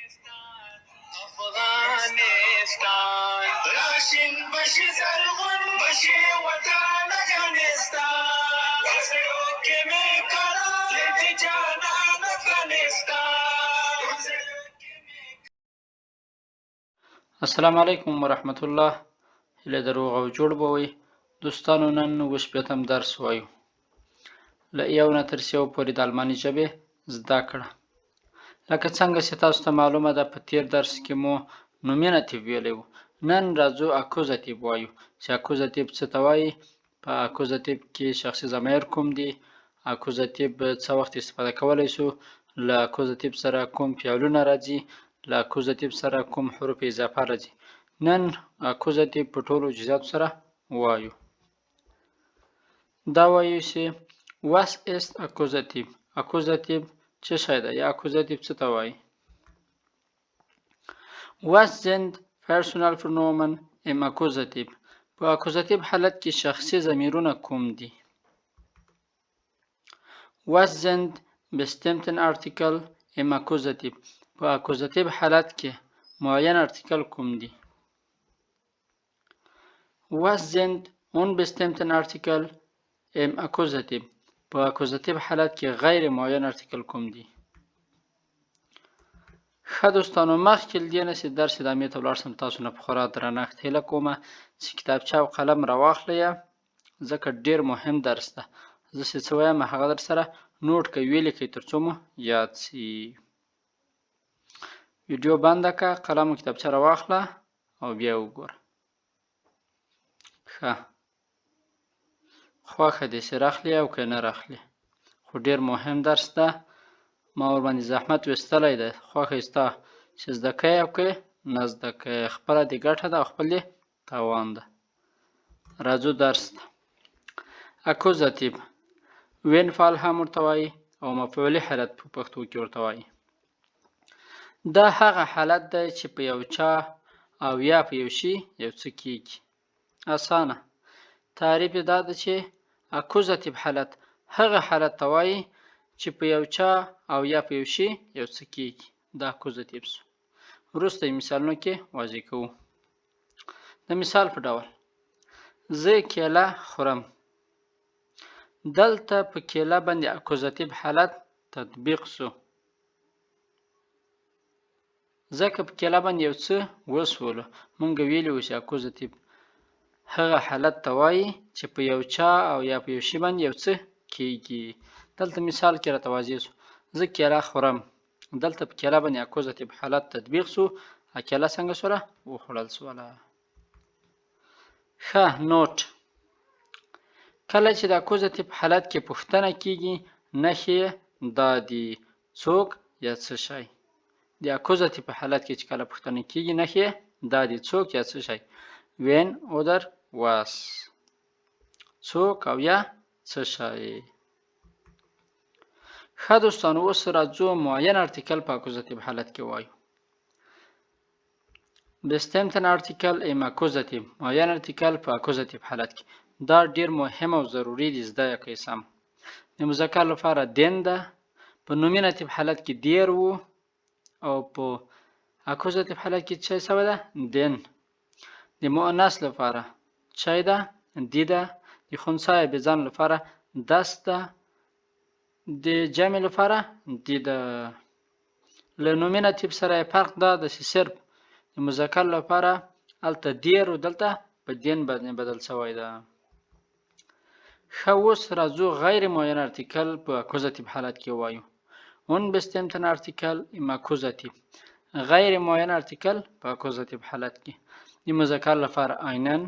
افغانستان راشن بشي زرغون بشي وطن افغانستان وزرو کې می کړه دې جانان افغانستان. السلام علیکم ورحمت الله. هله دروغ او جوړ به وي دوستانو. نن وشپېتم درس وایو. له یو نه تر سیو پورې د الماني ژبې زده کړه. لکه څنګه چې تاسو ته معلومه ده په تیر درس کې مو نومیناتیو ویلی وو. نن راځو اکوزاتیو وایو چې اکوزاتیو څه ته وایي، په اکوزاتیو کې شخصي ضمیر کوم دي، اکوزاتیو څه وخت استفاده کولی شو، له اکوزاتیو سره کوم فعلونه راځي، له اکوزاتیو سره کوم حروف اضافه راځي. نن اکوزاتیو په ټولو جزئیاتو سره وایو. دا وایو چې was ist Akkusativ. Akkusativ څه شی ده یا اکوزاتیو څه ته وایي. Was sind Personalpronomen im Akkusativ. په اکوزاتیو حالت کې شخصي ضمیرونه کوم دي. Was sind bestimmten Artikel im Akkusativ. په اکوزاتیو حالت کې معین ارتیکل کوم دي. Was sind unbestimmten Artikel im Akkusativ. په اکوزاتیو حالت کې غیر معین ارتیکل کوم دي. ښه دوستانو، مخکې له دې نه چې درس ادامې ته ولاړ شم، تاسو نه په خورا درنښت هیله کومه چې کتابچه او قلم راواخلئ، ځکه ډېر مهم درس ده. زه چې څه وایم هغه در سره نوټ کوئ، ولیکئ تر څو مو یاد شي. ویډیو بنده کړه، قلم او کتابچه راواخله او بیا وګوره. ښه، خوښه دې چې راخلي او که نه راخلي، خو ډېر مهم درس ده. ما ورباندې زحمت ویستلی دی. خوښه ستا چې زده کوې او که نه زده کوې، خپله دې ګټه ده او خپل دې تاوان ده. راځو درس ته. اکوزاتیو وین فعل هم ورته وایي او مفعولي حالت په پښتو کې ورته وایي. دا هغه حالت دی چې په یو چا او یا په یو شي یو څه کېږي. اسانه تعریف یې دا ده چې اکوزاتیو حالت هغه حالت ته وایي چې په یو چا او یا په یو شي یو څه کېږي. دا اکوزاتیو شو. وروسته یې مثالونو کې واضح کوو. د مثال په ډول زه کیله خورم. دلته په کیله باندې اکوزاتیو حالت تطبیق شو، ځکه په کیله باندې یو څه وشولو. مونږ ویلي وو چې اکوزاتیو هغه حالت ته وایي چې په یو چا او یا په یو شي باندې یو څه کېږي. دلته مثال کې راته واضح شو. زه کیله خورم. دلته په کیله باندې اکوزاتیو حالت تطبیق شو. کیله څنګه شوله؟ وخوړل شوله. ښه، نوټ. کله چې د اکوزاتیو حالت کې پوښتنه کېږي، نښې دا دي: څوک یا څه شی. د اکوزاتیو په حالت کې چې کله پوښتنه کېږي، نښې دا دي: څوک یا څه شی. وین oder was. څوک او یا څه شی. ښه دوستانو، اوس راځو معین ارتیکل په اکوزاتیو حالت کې وایو. bestimmten Artikel im Akkusativ. معین ارتیکل په اکوزاتیو حالت کې. دا ډیر مهم او ضروري دي زده یې کړئ سم. د مذکر لپاره دین ده، په نومیناتیو حالت کې دیر وو او په اکوزاتیو حالت کې څه شوی ده؟ دین. د مؤنث لپاره چای ده، دی ده. د خنثی بزن لپاره دست ده. د جمع لپاره دی ده. له نومیناتیو سره فرق دا ده چې صرف د مذکر لپاره هلته دیر و، دلته په دین باندې بدل شوی ده. ښه، اوس راځو غیر معین ارتیکل په اکوزاتیو حالت کې وایو. unbestimmten Artikel im Akkusativ. غیر معین ارتیکل په اکوزاتیو حالت کې. د مذکر لپاره عینن،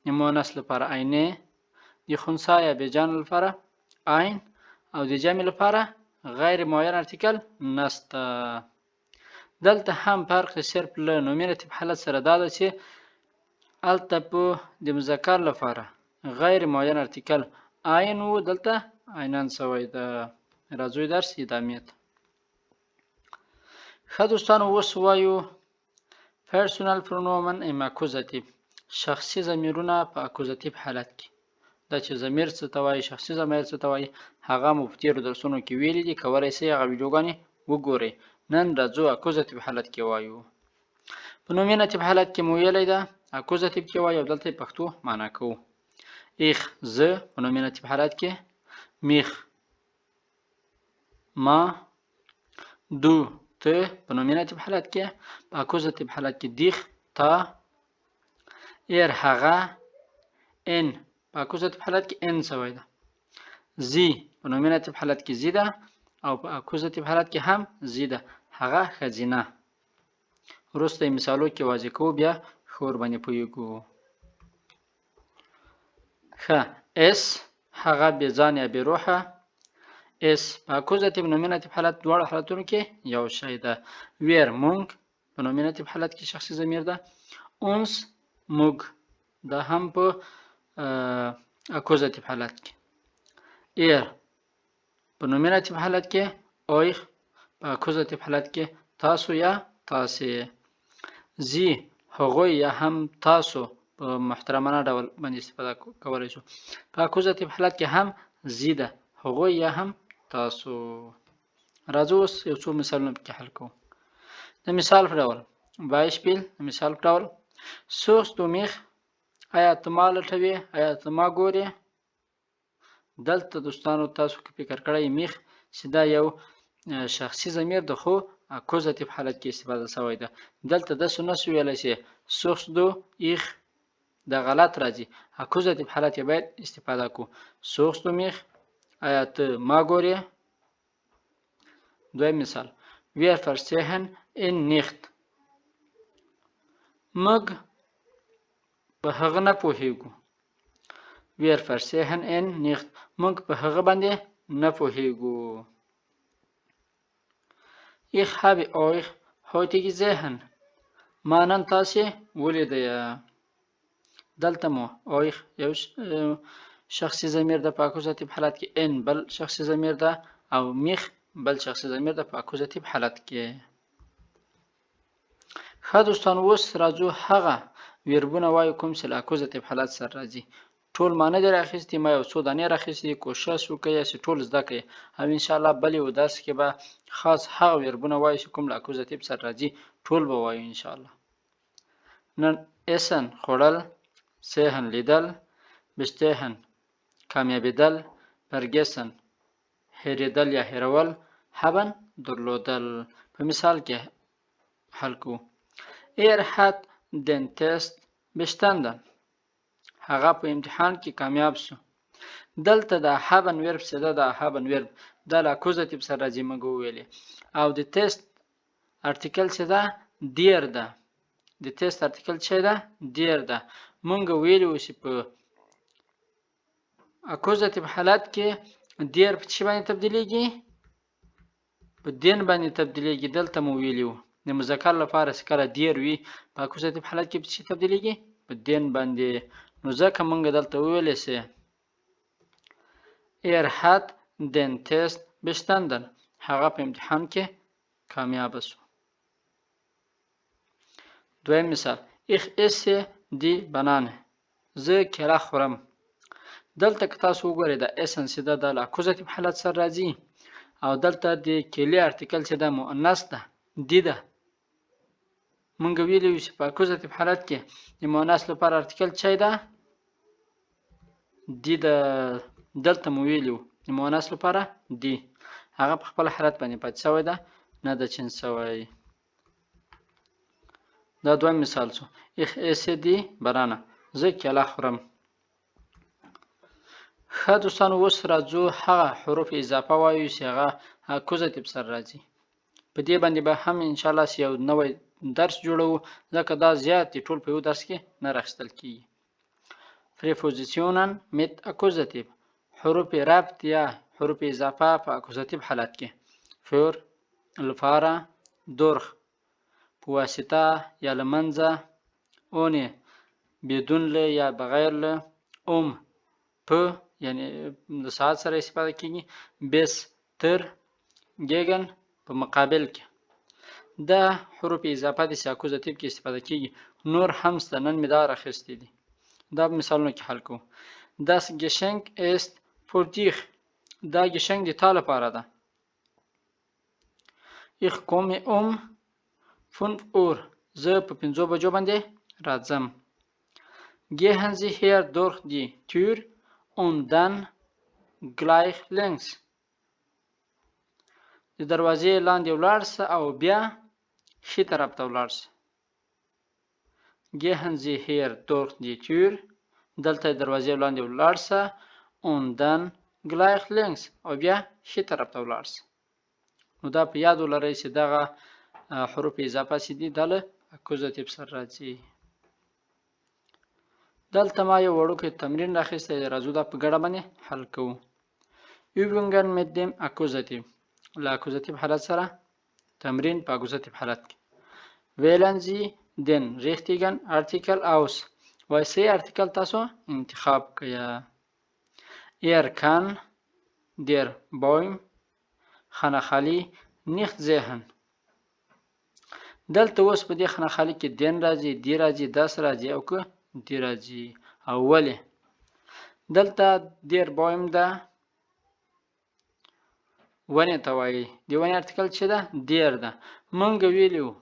د مؤنث لپاره عینه، د خنثی یا بجان لپاره عین او د جمع لپاره غیر معین ارتیکل نسته. دلته هم فرق صرف له نومیناتیو حالت سره دا ده چې هلته په د مذکر لپاره غیر معین ارتیکل عین و، دلته عینن شوی ده. راځو درس ادامې ته. ښه دوستانو، اوس وایو personal pronomen im Akkusativ. شخصي ضمیرونه په اکوزاتیو حالت کې. دا چې ضمیر څه ته وایي، شخصي ضمیر څه ته وایي، هغه مو په تېرو درسونو کې ویلي دي. کولی شئ هغه ویډیوګانې وګورئ. نن راځو اکوزاتیو حالت کې وایو. په نومیناتیو حالت کې مو ویلی ده اکوزاتیو کې وایو او دلته پښتو معنا کوو. ایخ زه په نومیناتیو حالت کې، میخ ما، دو ته په نومیناتیو حالت کې، په اکوزاتیو حالت کې دیخ تا، ایر هغه، ان په اکوزاتیو حالت کې ان سوی ده، زی په نومیناتیو حالت کې زی ده او په اکوزاتیو حالت کې هم زی ده، هغه ښځینه. وروسته مثالو کې واضح کوو بیا ښه باندې پوهیږو. ښه اس هغه بې ځان یا بې روحه. اس په اکوزاتیو نومیناتیو حالت دواړه حالتونو کې یو شی ده. ویر مونږ په نومیناتیو حالت کې شخصي ضمیر ده. اونس موږ دا هم په اکوزاتیو حالت کې. ایر په نومیناتیو حالت کې، اویخ په اکوزاتیو حالت کې تاسو یا تاسې. زی هغوی یا هم تاسو په محترمانه ډول باندې استفاده کولی شو. په اکوزاتیو حالت کې هم زی ده، هغوی یا هم تاسو. راځو اوس یو څو مثالونه پکې حل کوو. د مثال په ډول بایشپیل، د مثال په ډول suchst du mich؟ آیا ته ما لټوې؟ آیا ته ما ګورې؟ دلته دوستانو تاسو که فکر کړی میخ چې دا یو شخصي ضمیر ده خو اکوزاتیو حالت کې استفاده شوی ده. دلته داسې نشو ویلی چې suchst du ich، دا غلط راځي. اکوزاتیو حالت یې باید استفاده کړو. suchst du mich؟ آیا ته ما ګورې؟ دویم مثال wir verstehen ihn nicht؟ موږ په هغه نه پوهیږو. wir verstehen ihn nicht، موږ په هغه باندې نه پوهیږو. ich habe euch heute gesehen، ما نن تاسې ولیدی. دلته مو euch یو شخصي ضمیر ده په اکوزاتیو حالت کې، ان بل شخصي ضمیر ده او میخ بل شخصي ضمیر ده په اکوزاتیو حالت کې. ښه دوستانو اوس راځو هغه ویربونه وایو کوم چې له اکوزاتیو حالت سره راځي. ټول ما نه دي راخیستي، ما یو څو دانې راخیستي دي. کوشش وکړئ چې ټول زده کړئ او انشاءالله بل یو درس کې به خاص هغه ویربونه وایو چې کوم له اکوزاتیو سره راځي ټول به وایو انشاءالله. نن اسن خوړل، سهن لیدل، بشتهن کامیابیدل، برگسن هېرېدل یا هېرول، هبن درلودل. په مثال کې حل کوو. Er hat den Test bestanden، هغه په امتحان کې کامیاب شو. دلته د هبن ورب څه ده؟ د هبن ورب دا له اکوزاتیو سره راځي موږ وویلې. او د تست ارتیکل څه ده؟ دیر ده. د تست ارتیکل څه ده؟ دیر ده. موږ ویلي و چې په اکوزاتیو حالت کې دیر په څه باندې تبدیلیږي؟ په دین باندې تبدیلیږي. دلته مو ویلي و د مذکر لپاره چې کله دیر وي په اکوزاتیو حالت کې په څه تبدیلیږي؟ په دین باندې. نو ځکه موږ دلته وویلی چې er hat den Test bestanden، هغه په امتحان کې کامیاب شو. دویم مثال ich esse die Banane، زه کیله خورم. دلته که تاسو وګورئ د اسن چې ده د اکوزاتیو حالت سره راځي او دلته د کیلې ارتیکل چې ده مؤنث ده، دی ده. موږ ویلي وو چې په اکوزاتیو حالت کې د مؤنث لپاره ارتیکل چی ده؟ دی ده. دلته مو ویلي وو د مؤنث لپاره دی، هغه په خپل حالت باندې پاتې شوی ده، نه ده چینج شوی. دا دویم مثال شو. ich esse die Banane، زه کیله خورم. ښه دوستانو اوس راځو هغه حروف اضافه وایو چې هغه اکوزاتیو سره راځي. په دې باندې به هم انشاءالله یو نوی درس جوړوو ځکه دا زیات دي، ټول په یو درس کې نه راخیستل کېږي. Präpositionen mit Akkusativ، حروف ربط یا حروف اضافه په اکوزاتیو حالت کې. für، لپاره، durch، په واسطه یا له منځه، ohne بدون له یا بغیر له، په یعنی د ساعت سره استفاده کېږي، bis تر، gegen په مقابل کې. دا حروف اضافه دي چې اکوزاتیو کې استفاده کېږي. نور هم شته، نن مې دا راخیستي دي. دا مثالونه کې حل کوو. Das Geschenk ist für dich، دا ګشنک د تا لپاره ده. ich komme 5 Uhr. زه په 5 بجو باندې راځم. Gehen Sie hier durch die Tür und dann gleich links. د دروازې لاندې ولاړ سه او بیا ښي طرف ته ولاړ سه. Gehen Sie hier durch die Tür. دلته دروازې لاندې ولاړ سه und dann gleich links او بیا ښي طرف ته ولاړ سه. نو دا په یاد ولرئ چې دغه حروف اضافه چې دي دا له اکوزاتیو سره راځي. دلته ما یو وړوکی تمرین راخیستی دی، راځو دا په ګډه باندې حل کوو. Übungen mit dem Akkusativ. له اکوزاتیو حالت سره تمرین په اکوزاتیو حالت کې. Wählen Sie den richtigen Artikel aus. وای صحیح ارتیکل تاسو انتخاب کړئ. Er kann der Baum خانه خالی nicht sehen. دلته اوس په دې خانه خالی کې دین راځي، دی راځي، داس راځي او که دی راځي. او ولې دلته دیر بایم ده ونې ته وایي. د ونې ارتیکل چې ده دیر ده. موږ ویلي وو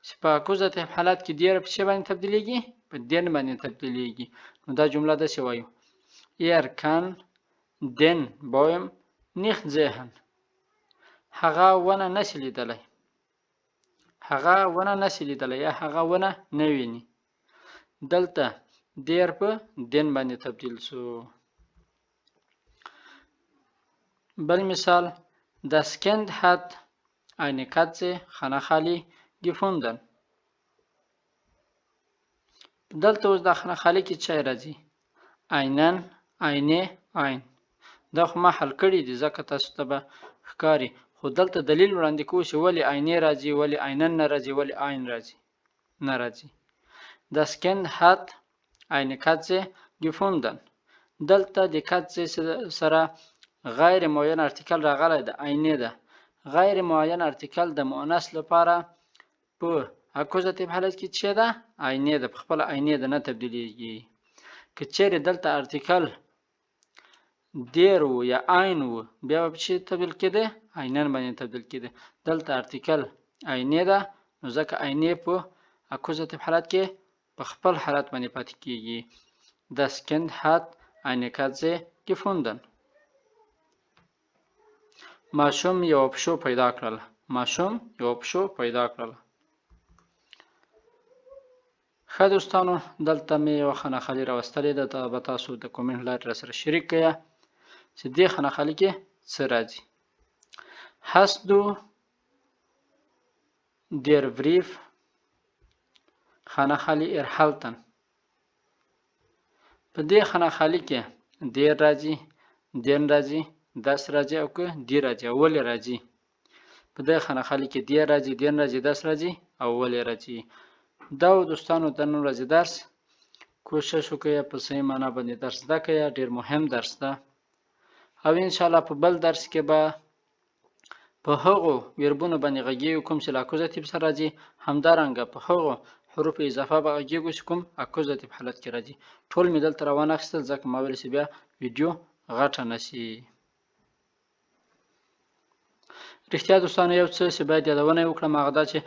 چې په اکوزاتیو حالت کې دیر په څه باندې تبدیلیږي؟ په دین باندې تبدیلیږي. نو دا جمله داسې وایو: Er kann den Baum nicht sehen. هغه ونه نشي لیدلی. هغه ونه نشي لیدلی یا هغه ونه نه ویني. دلته دیر په دین باندې تبدیل شو. بل مثال: Das Kind hat eine Katze خانه خالی gefunden. دلته اوس د خانه خالی کې چای راځي. einen eine ein. دا خو ما حل کړي دي ځکه تاسو ته به ښکاري، خو دلته دلیل وړاندې کوو چې ولې عینې راځي، ولې einen نه راځي، ولې ein راځي نه راځي. Das Kind hat eine Katze gefunden. دلته د Katze سره غیر معین ارتیکل راغلی ده، عینې ده. غیر معین ارتیکل د مؤنث لپاره په اکوزاتیو حالت کې څه ده؟ عینې ده. په خپله عینې ده، نه تبدیلیږي. که چیرې دلته ارتیکل دیر و یا عین و بیا به څه تبدیل کېده؟ عینن باندې تبدیل کېده. دلته ارتیکل عینې ده، نو ځکه عینې په اکوزاتیو حالت کې په خپل حالت باندې پاتې کېږي. Das Kind hat eine Katze gefunden. ماشوم یو پښو پیدا کړل. ماشوم یو پښو پیدا کړل. ښه دوستانو، دلته مې یوه خانه خالي راوستلې ده. دا به تاسو د کومنټ لارې راسره شریک کړئ چې دې خانه خالي کې څه راځي. Hast du der Brief خانه خالي erhalten. په دې خانه خالي کې دیر راځي، دین راځي، داس راځي او که دی راځي او ولې راځي. په دې خانه خالي کې دیر راځي، دین راځي، داس راځي او ولې راځي. دا دوستانو د نن ورځې درس. کوشش وکړئ په صحیح معنا باندې درس زده کړئ. ډېر مهم درس ده او انشاءالله په بل درس کې به په هغو ویربونو باندې غږیږو کوم چې له اکوزاتیو سره راځي، همدارنګه په هغو حروف اضافه به غږیږو چې کوم اکوزاتیو حالت کې راځي. ټول مې دلته راوانخیستل ځکه ما ویل چې بیا ویډیو غټه نه شي. رښتیا دوستانو یو څه چې باید یادونه یې وکړم هغه دا چې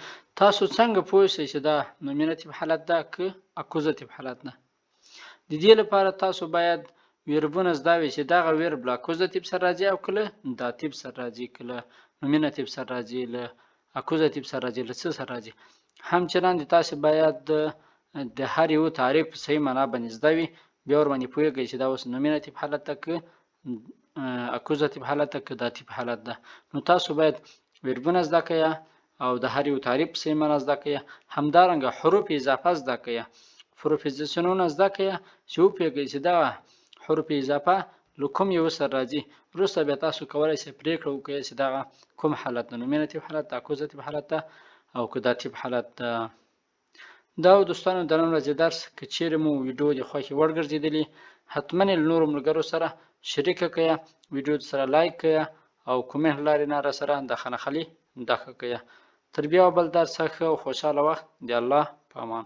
تاسو څنګه پوه شئ چې دا نومیناتیو حالت ده که اکوزاتیو حالت ده. د دې لپاره تاسو باید ویربونه زده وي چې دغه ویرب له اکوزاتیو سره راځي او کله داتیو سره راځي، کله نومیناتیو سره راځي، له اکوزاتیو سره راځي، له څه سره راځي. همچنان تاسو باید د هر یو تعریف په صحیح معنا باندې زده وي، بیا ورباندې پوهیږئ چې دا اوس نومیناتیو حالت ده که اکوزاتیو حالت ده که داتیو حالت ده. نو تاسو باید ویربونه زده کړئ او د هر یو تعریف په صحیح معنا زده کړئ. همدارنګه حروف اضافه زده کړئ، پروپوزیشنونه زده کړئ چې وپوهیږئ چې دا حروف اضافه له کوم یو سره راځي. وروسته بیا تاسو کولی شئ پرېکړه وکړئ چې دغه کوم حالت ده، نومیناتیو حالت ده، اکوزاتیو حالت ده او که داتیو حالت ده. دا دوستانو د نن ورځې درس. که چیرې مو ویډیو د خوښې وړ ګرځېدلي حتما یې له نورو ملګرو سره شریکه کړئ، ویډیو سره لایک کړئ او کومنټ لارې نه راسره د خانه خالي ډکه کړئ. تر بیا بل درس ښه او خوشحاله وخت د الله په امان.